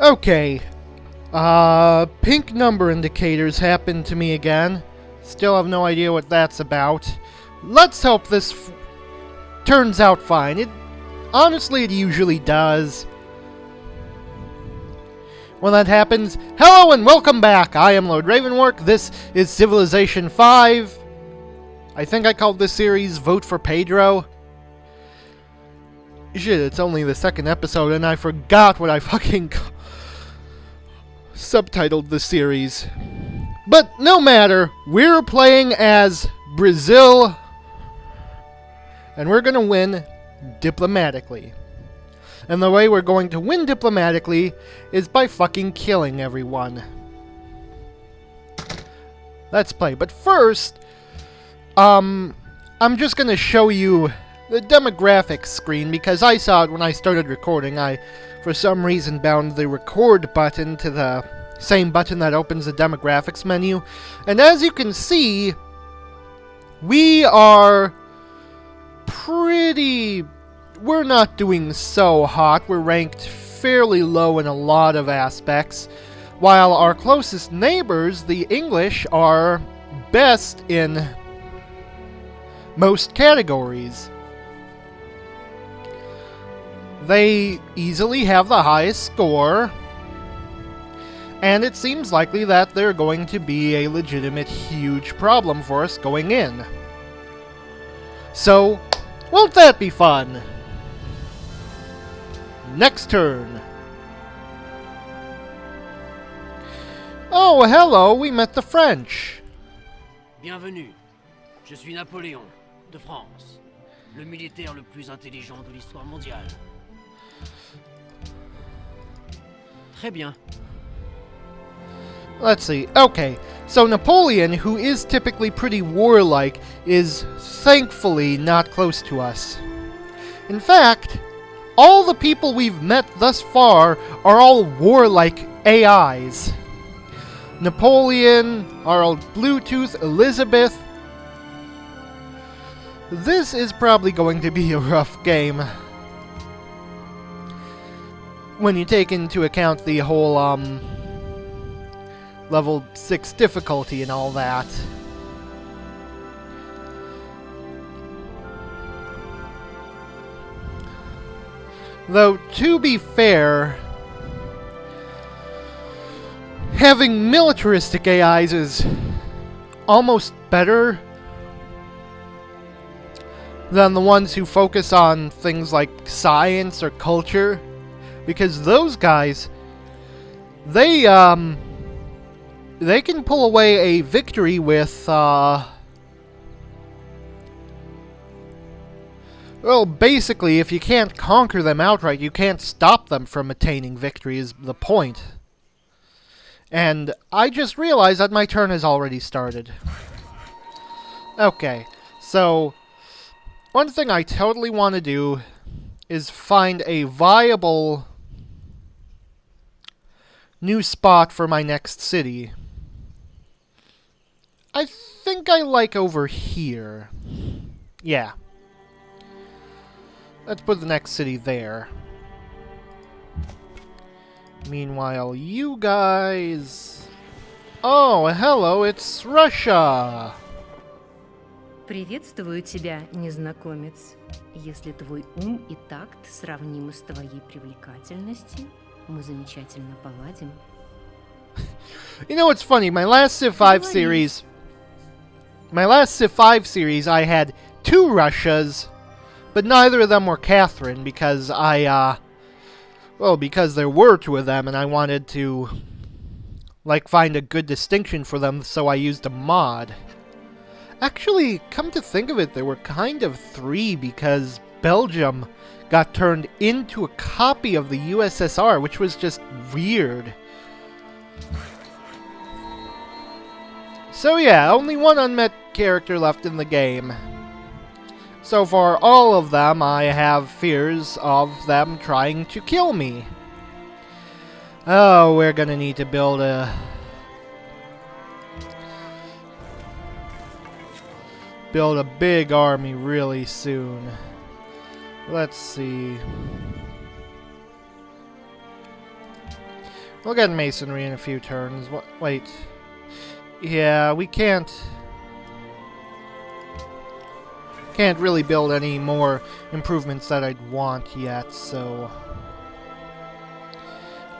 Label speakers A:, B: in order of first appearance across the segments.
A: Okay. Pink number indicators happened to me again. Still have no idea what that's about. Let's hope this turns out fine. Honestly, it usually does. When that happens, hello and welcome back! I am Lord Revonworc. This is Civilization 5. I think I called this series Vote for Pedro. Shit, it's only the second episode and I forgot what I fucking subtitled the series. But no matter, we're playing as Brazil and we're gonna win diplomatically. And the way we're going to win diplomatically is by fucking killing everyone. Let's play. But first, I'm just gonna show you the demographics screen because I saw it when I started recording. I, for some reason, bound the record button to the same button that opens the demographics menu. And as you can see, we are we're not doing so hot. We're ranked fairly low in a lot of aspects, while our closest neighbors, the English, are best in most categories. They easily have the highest score, and it seems likely that they're going to be a legitimate huge problem for us going in. So, won't that be fun? Next turn. Oh, hello, we met the French.
B: Bienvenue. Je suis Napoléon, de France, le militaire le plus intelligent de l'histoire mondiale. Très bien.
A: Let's see. Okay, so Napoleon, who is typically pretty warlike, is thankfully not close to us. In fact, all the people we've met thus far are all warlike AIs. Napoleon, our old Bluetooth, Elizabeth. This is probably going to be a rough game. When you take into account the whole, level 6 difficulty and all that. Though, to be fair, having militaristic AIs is almost better than the ones who focus on things like science or culture, because those guys, they can pull away a victory with, well, basically, if you can't conquer them outright, you can't stop them from attaining victory, is the point. And I just realized that my turn has already started. Okay, so one thing I totally want to do is find a viable new spot for my next city. I think I like over here. Yeah. Let's put the next city there. Meanwhile, you guys... Oh, hello, it's Russia!
C: Приветствую тебя, незнакомец. Если твой ум и такт сравнимы с твоей привлекательностью, мы замечательно поладим.
A: You know what's funny? My last Civ 5 series, I had 2 Russias, but neither of them were Catherine because because there were 2 of them and I wanted to, find a good distinction for them, so I used a mod. Actually, come to think of it, there were kind of 3 because Belgium got turned into a copy of the USSR, which was just weird. So yeah, only 1 unmet character left in the game. So for all of them, I have fears of them trying to kill me. Oh, we're gonna need to build a big army really soon. Let's see. We'll get masonry in a few turns. Wait. Yeah, we can't really build any more improvements that I'd want yet, so...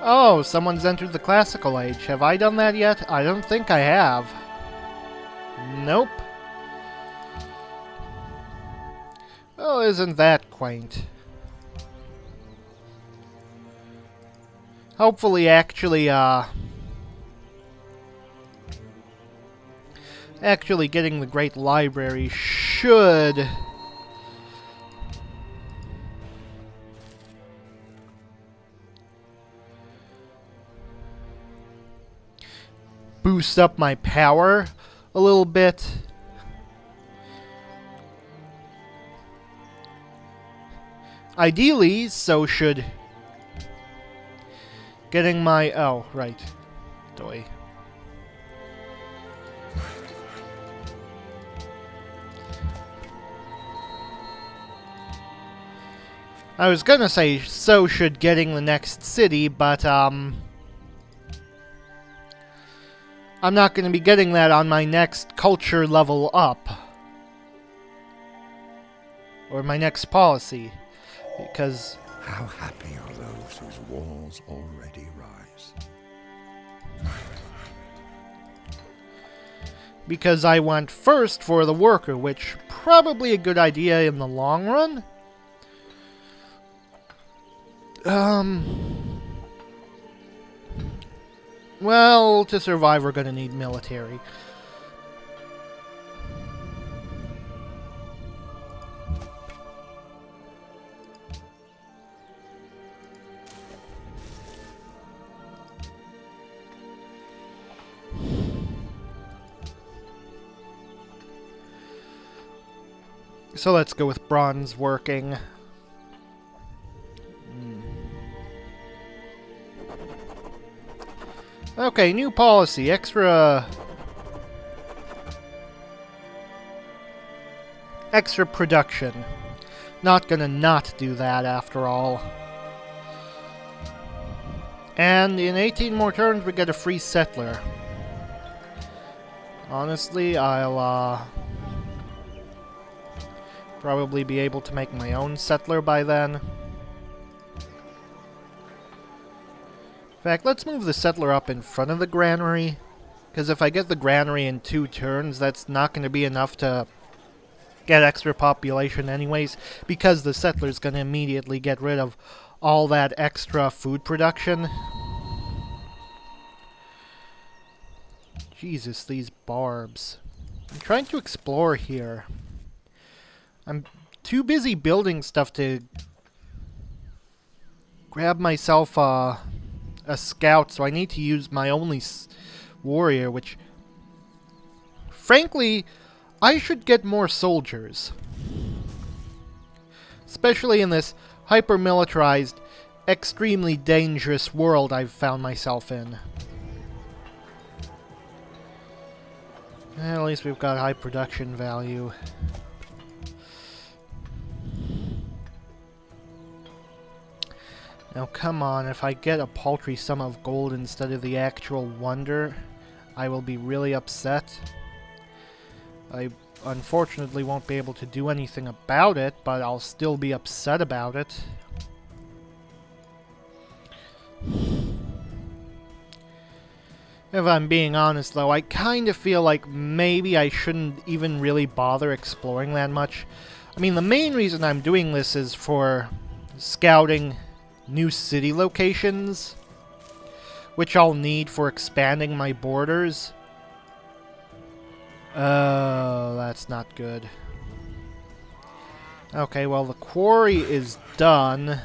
A: Oh, someone's entered the classical age. Have I done that yet? I don't think I have. Nope. Oh, isn't that quaint? Hopefully, actually getting the Great Library should boost up my power a little bit. Ideally, so should getting my... Oh, right. Doi. I was gonna say, so should getting the next city, but, I'm not gonna be getting that on my next culture level up. Or my next policy. Because...
D: How happy are those whose walls already rise?
A: Because I went first for the worker, which probably a good idea in the long run. Well, to survive we're gonna need military. So let's go with bronze working. Okay, new policy. Extra production. Not gonna not do that after all. And in 18 more turns we get a free settler. Honestly, I'll probably be able to make my own settler by then. In fact, let's move the settler up in front of the granary. Because if I get the granary in 2 turns, that's not going to be enough to get extra population anyways. Because the settler's going to immediately get rid of all that extra food production. Jesus, these barbs. I'm trying to explore here. I'm too busy building stuff to grab myself a scout, so I need to use my only warrior, which, frankly, I should get more soldiers. Especially in this hyper-militarized, extremely dangerous world I've found myself in. At least we've got high production value. Now come on, if I get a paltry sum of gold instead of the actual wonder, I will be really upset. I unfortunately won't be able to do anything about it, but I'll still be upset about it. If I'm being honest though, I kind of feel like maybe I shouldn't even really bother exploring that much. I mean, the main reason I'm doing this is for scouting new city locations, which I'll need for expanding my borders. Oh, that's not good. Okay, well, the quarry is done.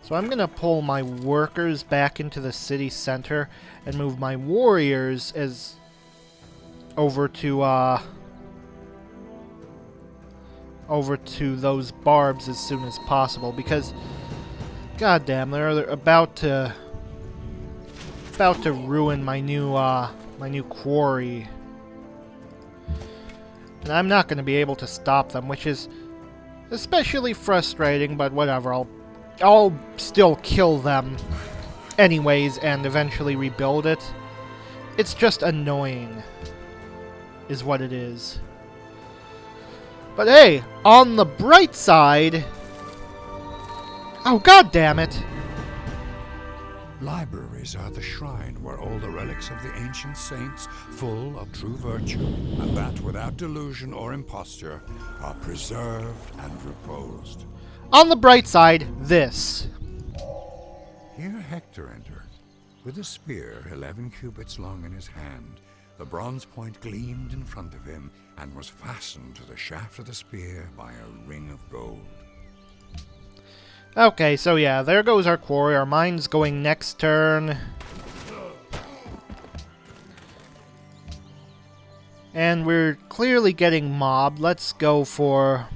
A: So I'm gonna pull my workers back into the city center and move my warriors over to those barbs as soon as possible, because goddamn, they're about to ruin my new quarry, and I'm not going to be able to stop them, which is especially frustrating. But whatever, I'll still kill them anyways and eventually rebuild it. It's just annoying, is what it is. But hey, on the bright side... Oh, god damn it!
D: Libraries are the shrine where all the relics of the ancient saints, full of true virtue, and that without delusion or imposture, are preserved and reposed.
A: On the bright side, this.
D: Here Hector entered, with a spear 11 cubits long in his hand. The bronze point gleamed in front of him, and was fastened to the shaft of the spear by a ring of gold.
A: Okay, so yeah, there goes our quarry. Our mine's going next turn. And we're clearly getting mobbed. Let's go for...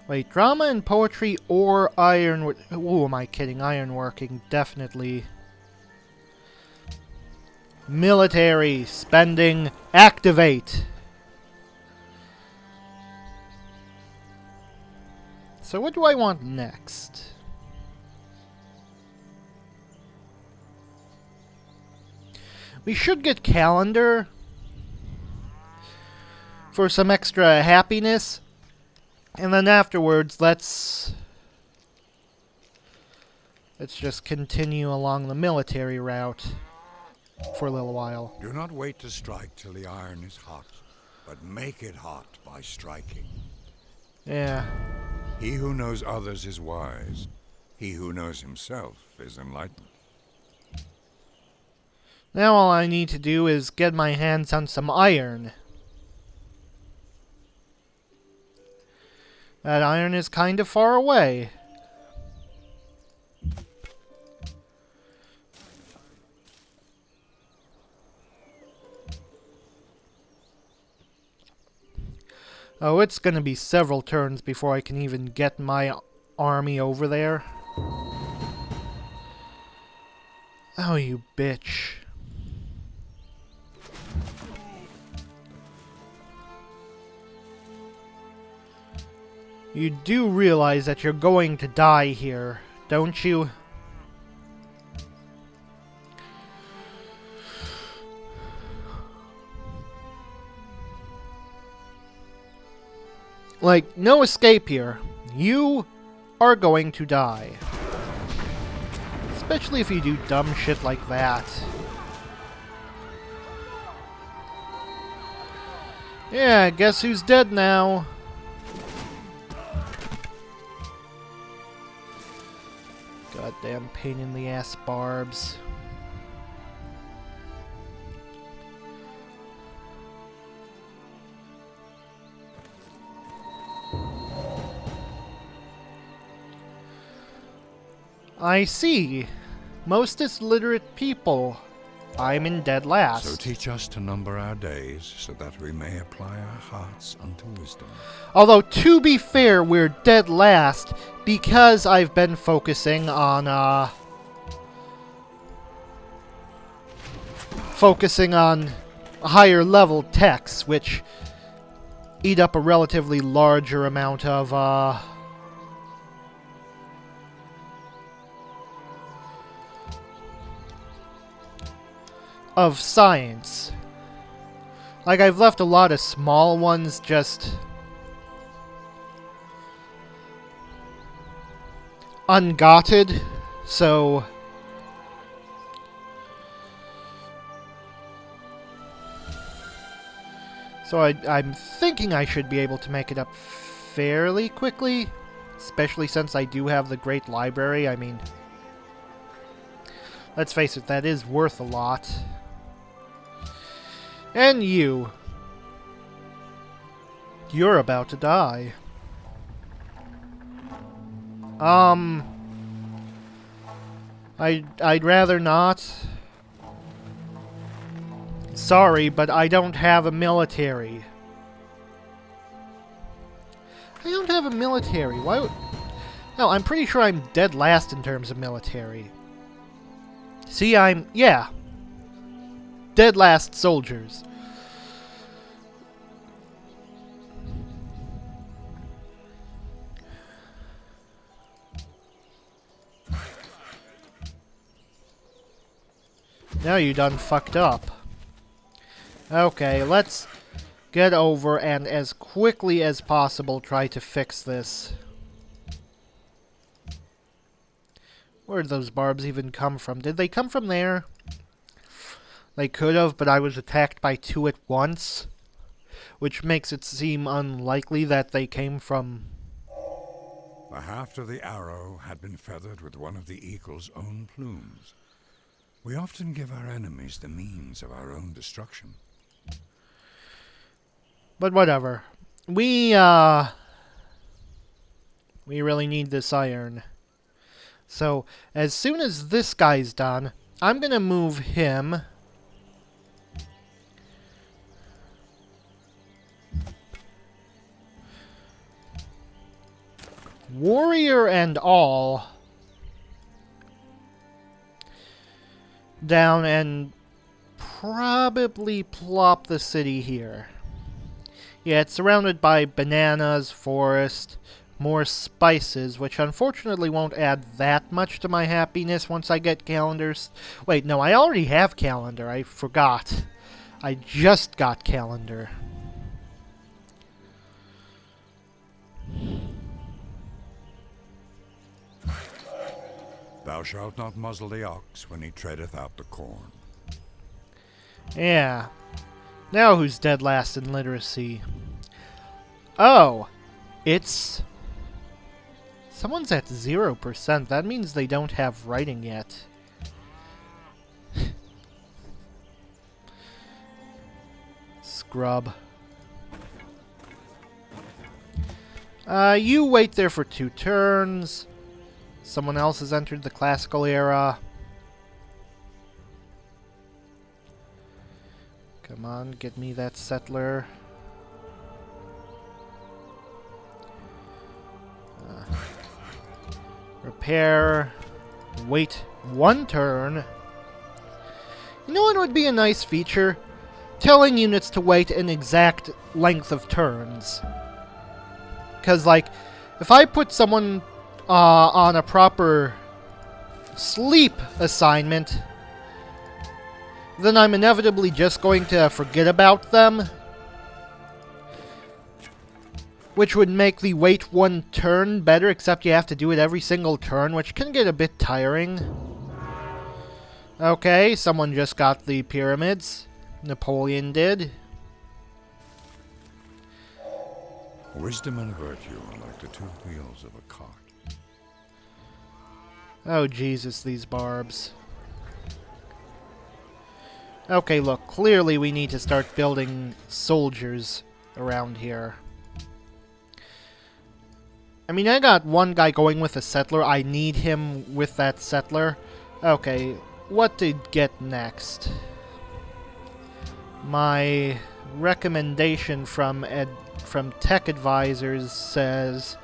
A: Wait, drama and poetry or iron... Who am I kidding? Ironworking, definitely. Military, spending, activate. So what do I want next? We should get calendar for some extra happiness. And then afterwards, let's just continue along the military route for a little while.
D: Do not wait to strike till the iron is hot, but make it hot by striking.
A: Yeah.
D: He who knows others is wise. He who knows himself is enlightened.
A: Now all I need to do is get my hands on some iron. That iron is kind of far away. Oh, it's gonna be several turns before I can even get my army over there. Oh, you bitch. You do realize that you're going to die here, don't you? Like, no escape here. You are going to die. Especially if you do dumb shit like that. Yeah, guess who's dead now? Goddamn pain in the ass barbs. I see. Most illiterate people. I'm in dead last.
D: So teach us to number our days, so that we may apply our hearts unto wisdom.
A: Although, to be fair, we're dead last because I've been focusing on, higher level techs, which eat up a relatively larger amount of science. Like, I've left a lot of small ones just ungotted, so I'm thinking I should be able to make it up fairly quickly, especially since I do have the Great Library. I mean, let's face it, that is worth a lot. And you're about to die. I'd rather not. Sorry, but I don't have a military. I don't have a military. Why would... No, I'm pretty sure I'm dead last in terms of military. See, yeah. Dead last soldiers. Now you done fucked up. Okay, let's get over and as quickly as possible try to fix this. Where did those barbs even come from? Did they come from there? They could have, but I was attacked by 2 at once, which makes it seem unlikely that they came from...
D: The haft of the arrow had been feathered with one of the eagle's own plumes. We often give our enemies the means of our own destruction.
A: But whatever. We really need this iron. So, as soon as this guy's done, I'm gonna move him... warrior and all... down and probably plop the city here. Yeah, it's surrounded by bananas, forest, more spices, which unfortunately won't add that much to my happiness once I get calendars. Wait, no, I already have calendar. I forgot. I just got calendar.
D: Thou shalt not muzzle the ox when he treadeth out the corn.
A: Yeah. Now who's dead last in literacy? Oh, it's... someone's at 0%. That means they don't have writing yet. Scrub. You wait there for 2 turns. Someone else has entered the classical era. Come on, get me that settler. Repair. Wait 1 turn. You know what would be a nice feature? Telling units to wait an exact length of turns. Because, like, if I put someone on a proper sleep assignment, then I'm inevitably just going to forget about them. Which would make the wait 1 turn better, except you have to do it every single turn, which can get a bit tiring. Okay, someone just got the pyramids. Napoleon did.
D: Wisdom and virtue are like the 2 wheels of a cart.
A: Oh, Jesus, these barbs. Okay, look, clearly we need to start building soldiers around here. I mean, I got 1 guy going with a settler. I need him with that settler. Okay, what to get next? My recommendation from Tech Advisors says...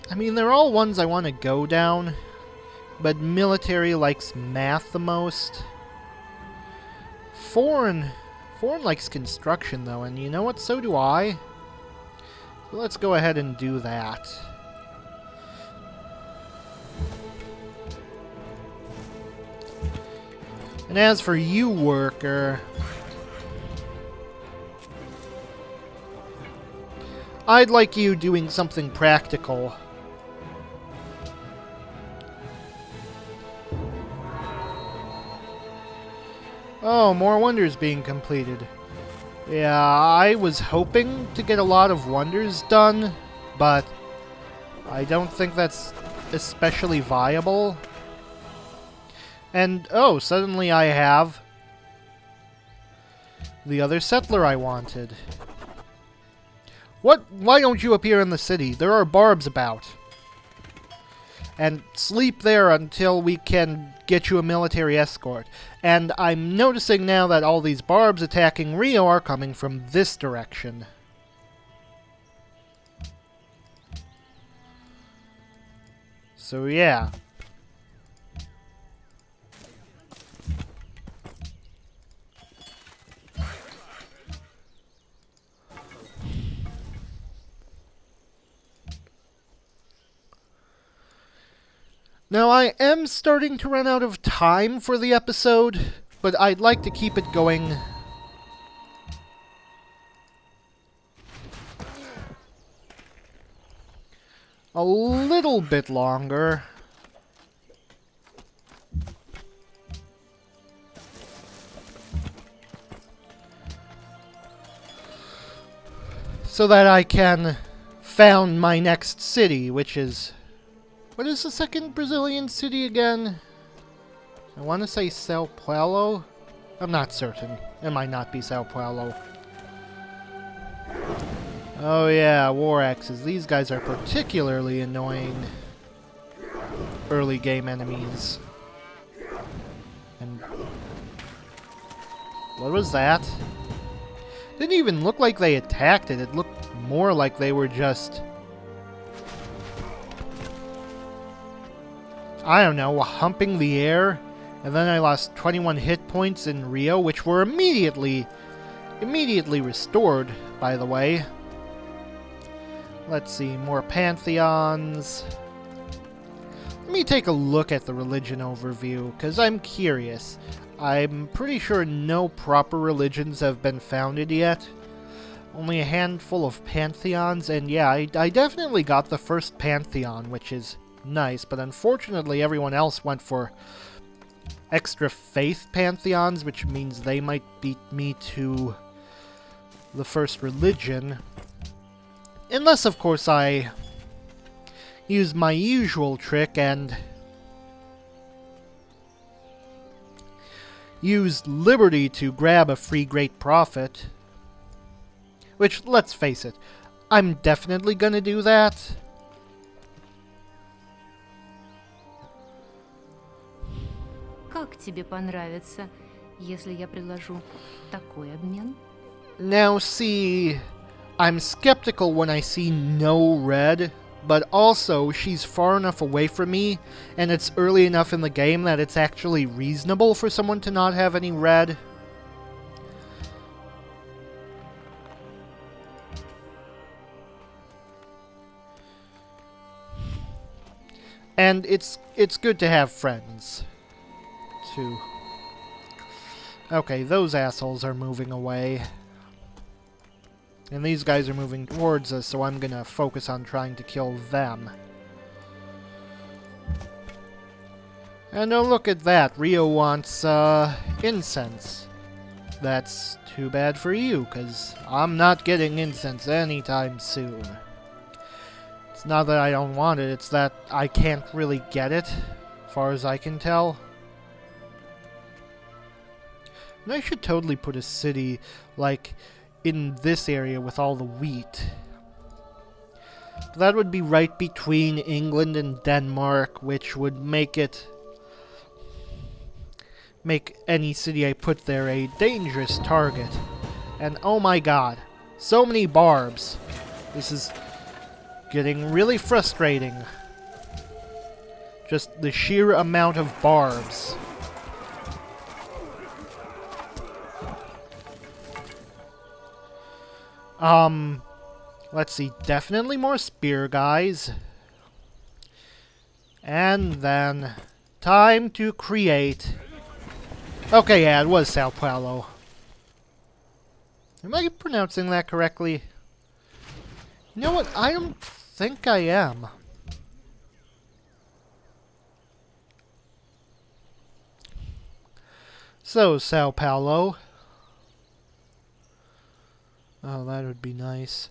A: I mean, they're all ones I want to go down, but military likes math the most. Foreign likes construction, though, and you know what? So do I. So let's go ahead and do that. And as for you, worker... I'd like you doing something practical. Oh, more wonders being completed. Yeah, I was hoping to get a lot of wonders done, but I don't think that's especially viable. And, oh, suddenly I have the other settler I wanted. What? Why don't you appear in the city? There are barbs about. And sleep there until we can get you a military escort. And I'm noticing now that all these barbs attacking Rio are coming from this direction. So yeah. Now, I am starting to run out of time for the episode, but I'd like to keep it going a little bit longer. So that I can found my next city, which is... What is the second Brazilian city again? I want to say Sao Paulo? I'm not certain. It might not be Sao Paulo. Oh yeah, war axes. These guys are particularly annoying early game enemies. And... what was that? Didn't even look like they attacked it. It looked more like they were just... I don't know, humping the air. And then I lost 21 hit points in Rio, which were immediately restored, by the way. Let's see, more pantheons. Let me take a look at the religion overview, because I'm curious. I'm pretty sure no proper religions have been founded yet. Only a handful of pantheons, and yeah, I definitely got the first pantheon, which is nice, but unfortunately everyone else went for extra faith pantheons, which means they might beat me to the first religion. Unless, of course, I use my usual trick and use liberty to grab a free great profit. Which, let's face it, I'm definitely gonna do that.
C: Как тебе понравится, если я предложу такой обмен?
A: Now, see, I'm skeptical when I see no red, but also she's far enough away from me, and it's early enough in the game that it's actually reasonable for someone to not have any red. And it's good to have friends, too. Okay, those assholes are moving away. And these guys are moving towards us, so I'm gonna focus on trying to kill them. And oh, look at that. Rio wants, incense. That's too bad for you, because I'm not getting incense anytime soon. It's not that I don't want it, it's that I can't really get it, as far as I can tell. And I should totally put a city, like, in this area with all the wheat. But that would be right between England and Denmark, which would make any city I put there a dangerous target. And oh my god, so many barbs. This is getting really frustrating. Just the sheer amount of barbs. Let's see, definitely more spear guys. And then, time to create... Okay, yeah, it was Sao Paulo. Am I pronouncing that correctly? You know what, I don't think I am. So, Sao Paulo. Oh, that would be nice.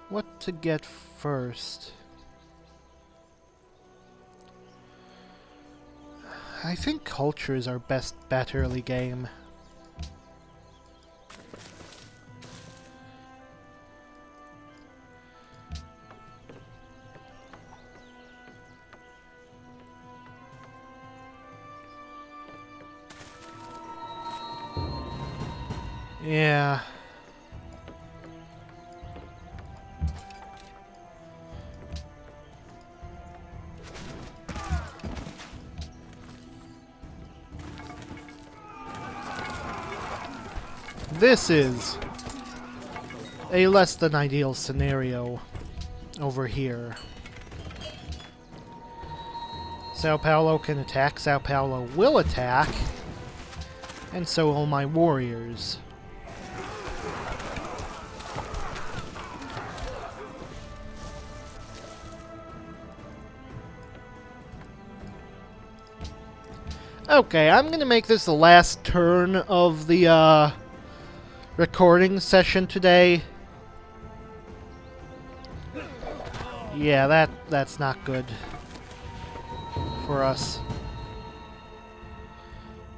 A: What to get first? I think culture is our best bet early game. Yeah. This is a less than ideal scenario over here. Sao Paulo can attack. Sao Paulo will attack. And so will my warriors. Okay, I'm gonna make this the last turn of the recording session today. Yeah, that's not good for us.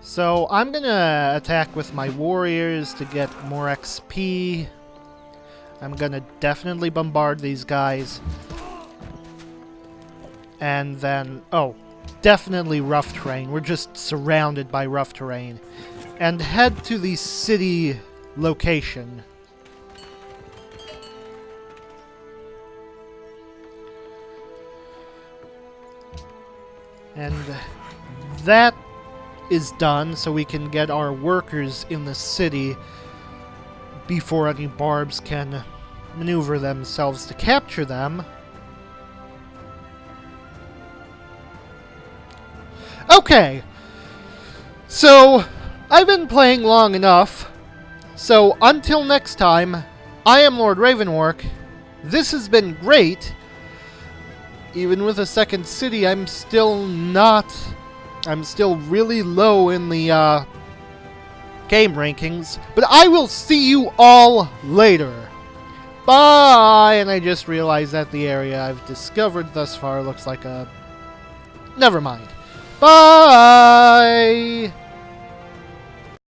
A: So I'm gonna attack with my warriors to get more XP. I'm gonna definitely bombard these guys. And then, oh, definitely rough terrain. We're just surrounded by rough terrain. And head to the city location. And that is done, so we can get our workers in the city before any barbs can maneuver themselves to capture them. Okay, so I've been playing long enough, so until next time, I am Lord Revonworc. This has been great. Even with a second city, I'm still really low in the game rankings, but I will see you all later. Bye! And I just realized that the area I've discovered thus far looks like a... Never mind. Bye!